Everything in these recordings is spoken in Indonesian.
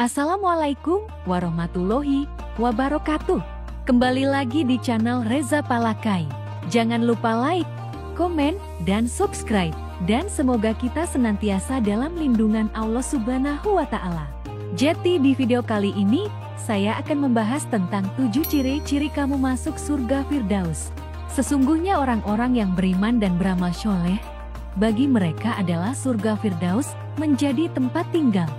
Assalamualaikum warahmatullahi wabarakatuh. Kembali lagi di channel Reza Palakai. Jangan lupa like, komen, dan subscribe. Dan semoga kita senantiasa dalam lindungan Allah Subhanahu wa Ta'ala. Jadi di video kali ini, saya akan membahas tentang 7 ciri-ciri kamu masuk surga Firdaus. Sesungguhnya orang-orang yang beriman dan beramal soleh, bagi mereka adalah surga Firdaus menjadi tempat tinggal.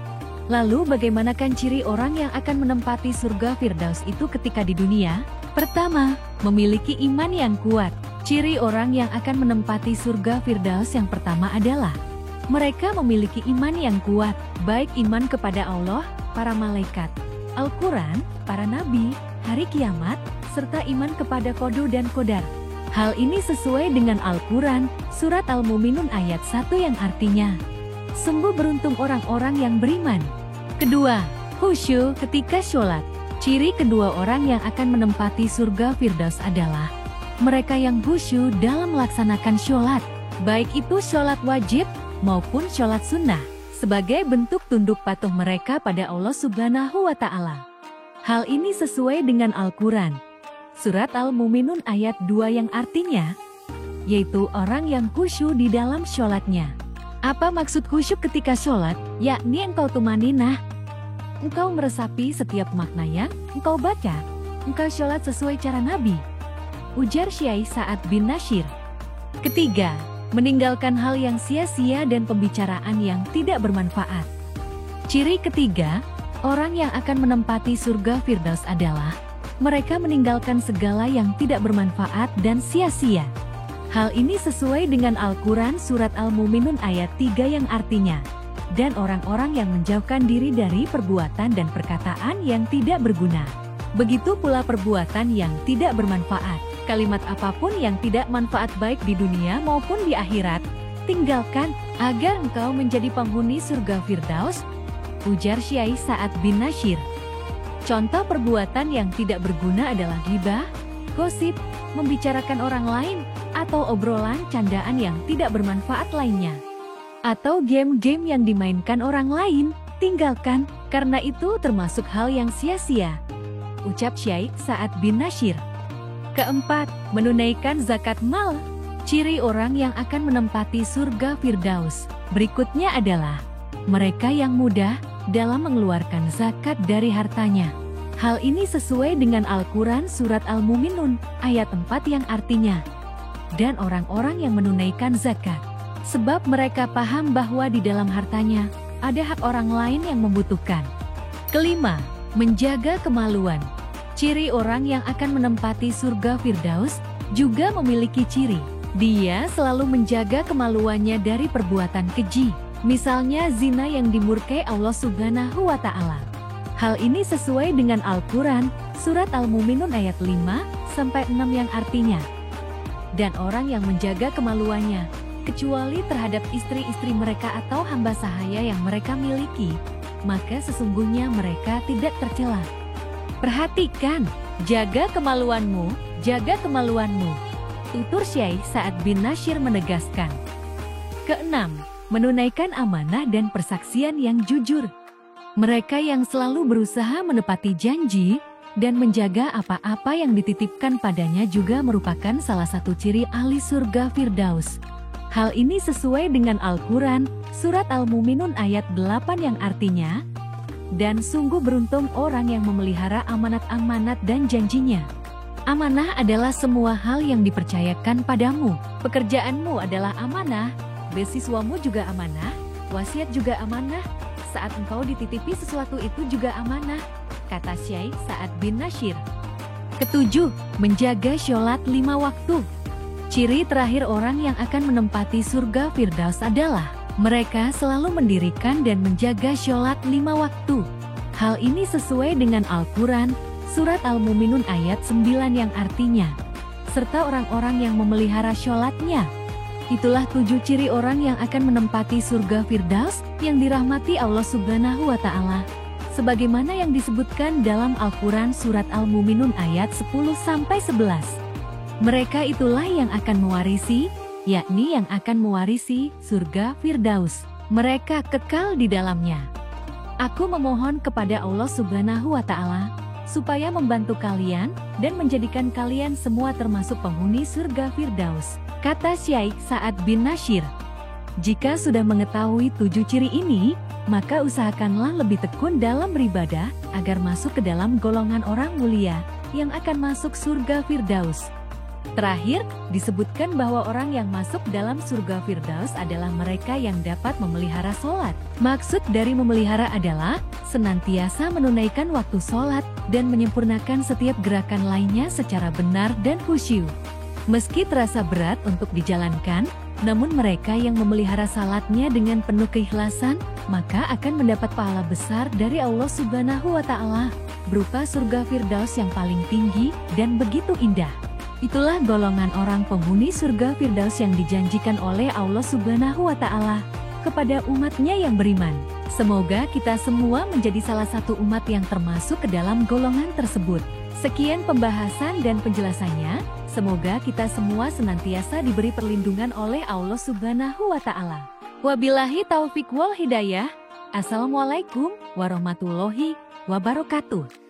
Lalu bagaimanakah ciri orang yang akan menempati surga Firdaus itu ketika di dunia? Pertama, memiliki iman yang kuat. Ciri orang yang akan menempati surga Firdaus yang pertama adalah mereka memiliki iman yang kuat, baik iman kepada Allah, para malaikat, Al-Quran, para nabi, hari kiamat, serta iman kepada qada dan qadar. Hal ini sesuai dengan Al-Quran, surat Al-Mu'minun ayat 1 yang artinya, sungguh beruntung orang-orang yang beriman. Kedua, khusyuk ketika sholat. Ciri kedua orang yang akan menempati surga Firdaus adalah mereka yang khusyuk dalam melaksanakan sholat, baik itu sholat wajib maupun sholat sunnah, sebagai bentuk tunduk patuh mereka pada Allah Subhanahu wa Ta'ala. Hal ini sesuai dengan Al-Quran, surat Al-Mu'minun ayat 2 yang artinya, yaitu orang yang khusyuk di dalam sholatnya. Apa maksud khusyuk ketika sholat? Yakni engkau tumaninah, engkau meresapi setiap makna yang engkau baca, engkau sholat sesuai cara Nabi, ujar Syekh Sa'ad bin Nasyir. Ketiga, meninggalkan hal yang sia-sia dan pembicaraan yang tidak bermanfaat. Ciri ketiga, orang yang akan menempati surga Firdaus adalah mereka meninggalkan segala yang tidak bermanfaat dan sia-sia. Hal ini sesuai dengan Al-Quran surat Al-Mu'minun ayat 3 yang artinya, dan orang-orang yang menjauhkan diri dari perbuatan dan perkataan yang tidak berguna. Begitu pula perbuatan yang tidak bermanfaat. Kalimat apapun yang tidak manfaat baik di dunia maupun di akhirat, tinggalkan agar engkau menjadi penghuni surga Firdaus, ujar Syekh Sa'ad bin Nasyir. Contoh perbuatan yang tidak berguna adalah ghibah, gosip, membicarakan orang lain, atau obrolan candaan yang tidak bermanfaat lainnya. Atau game-game yang dimainkan orang lain, tinggalkan, karena itu termasuk hal yang sia-sia, ucap Syekh Sa'ad bin Nasyir. Keempat, menunaikan zakat mal. Ciri orang yang akan menempati surga Firdaus berikutnya adalah mereka yang mudah dalam mengeluarkan zakat dari hartanya. Hal ini sesuai dengan Al-Quran surat Al-Mu'minun ayat 4 yang artinya, dan orang-orang yang menunaikan zakat, sebab mereka paham bahwa di dalam hartanya ada hak orang lain yang membutuhkan. Kelima, menjaga kemaluan. Ciri orang yang akan menempati surga Firdaus juga memiliki ciri, dia selalu menjaga kemaluannya dari perbuatan keji, misalnya zina yang dimurkai Allah Subhanahu wa Ta'ala. Hal ini sesuai dengan Al-Quran, surat Al-Mu'minun ayat 5-6 yang artinya, dan orang yang menjaga kemaluannya, kecuali terhadap istri-istri mereka atau hamba sahaya yang mereka miliki, maka sesungguhnya mereka tidak tercela. Perhatikan, jaga kemaluanmu, jaga kemaluanmu, tutur Syekh Sa'ad bin Nasyir menegaskan. Keenam, menunaikan amanah dan persaksian yang jujur. Mereka yang selalu berusaha menepati janji dan menjaga apa-apa yang dititipkan padanya juga merupakan salah satu ciri ahli surga Firdaus. Hal ini sesuai dengan Al-Quran, surat Al-Mu'minun ayat 8 yang artinya, dan sungguh beruntung orang yang memelihara amanat-amanat dan janjinya. Amanah adalah semua hal yang dipercayakan padamu. Pekerjaanmu adalah amanah, beasiswamu juga amanah, wasiat juga amanah, saat engkau dititipi sesuatu itu juga amanah, kata Syekh Sa'ad bin Nasyir. Ketujuh, menjaga sholat 5 waktu. Ciri terakhir orang yang akan menempati surga Firdaus adalah mereka selalu mendirikan dan menjaga sholat 5 waktu. Hal ini sesuai dengan Al-Quran, surat Al-Mu'minun ayat 9 yang artinya, serta orang-orang yang memelihara sholatnya. Itulah 7 ciri orang yang akan menempati surga Firdaus yang dirahmati Allah Subhanahu wa Ta'ala, sebagaimana yang disebutkan dalam Al-Quran surat Al-Mu'minun ayat 10-11. Mereka itulah yang akan mewarisi, yakni yang akan mewarisi surga Firdaus. Mereka kekal di dalamnya. Aku memohon kepada Allah Subhanahu wa Ta'ala supaya membantu kalian dan menjadikan kalian semua termasuk penghuni surga Firdaus, kata Syaikh Sa'ad bin Nasyir. Jika sudah mengetahui 7 ciri ini, maka usahakanlah lebih tekun dalam beribadah agar masuk ke dalam golongan orang mulia yang akan masuk surga Firdaus. Terakhir, disebutkan bahwa orang yang masuk dalam surga Firdaus adalah mereka yang dapat memelihara sholat. Maksud dari memelihara adalah senantiasa menunaikan waktu sholat dan menyempurnakan setiap gerakan lainnya secara benar dan khusyuk. Meski terasa berat untuk dijalankan, namun mereka yang memelihara salatnya dengan penuh keikhlasan, maka akan mendapat pahala besar dari Allah Subhanahu wa Ta'ala, berupa surga Firdaus yang paling tinggi dan begitu indah. Itulah golongan orang penghuni surga Firdaus yang dijanjikan oleh Allah Subhanahu wa Ta'ala kepada umatnya yang beriman. Semoga kita semua menjadi salah satu umat yang termasuk ke dalam golongan tersebut. Sekian pembahasan dan penjelasannya. Semoga kita semua senantiasa diberi perlindungan oleh Allah Subhanahu wa Ta'ala. Wabillahi taufik wal hidayah. Assalamualaikum warahmatullahi wabarakatuh.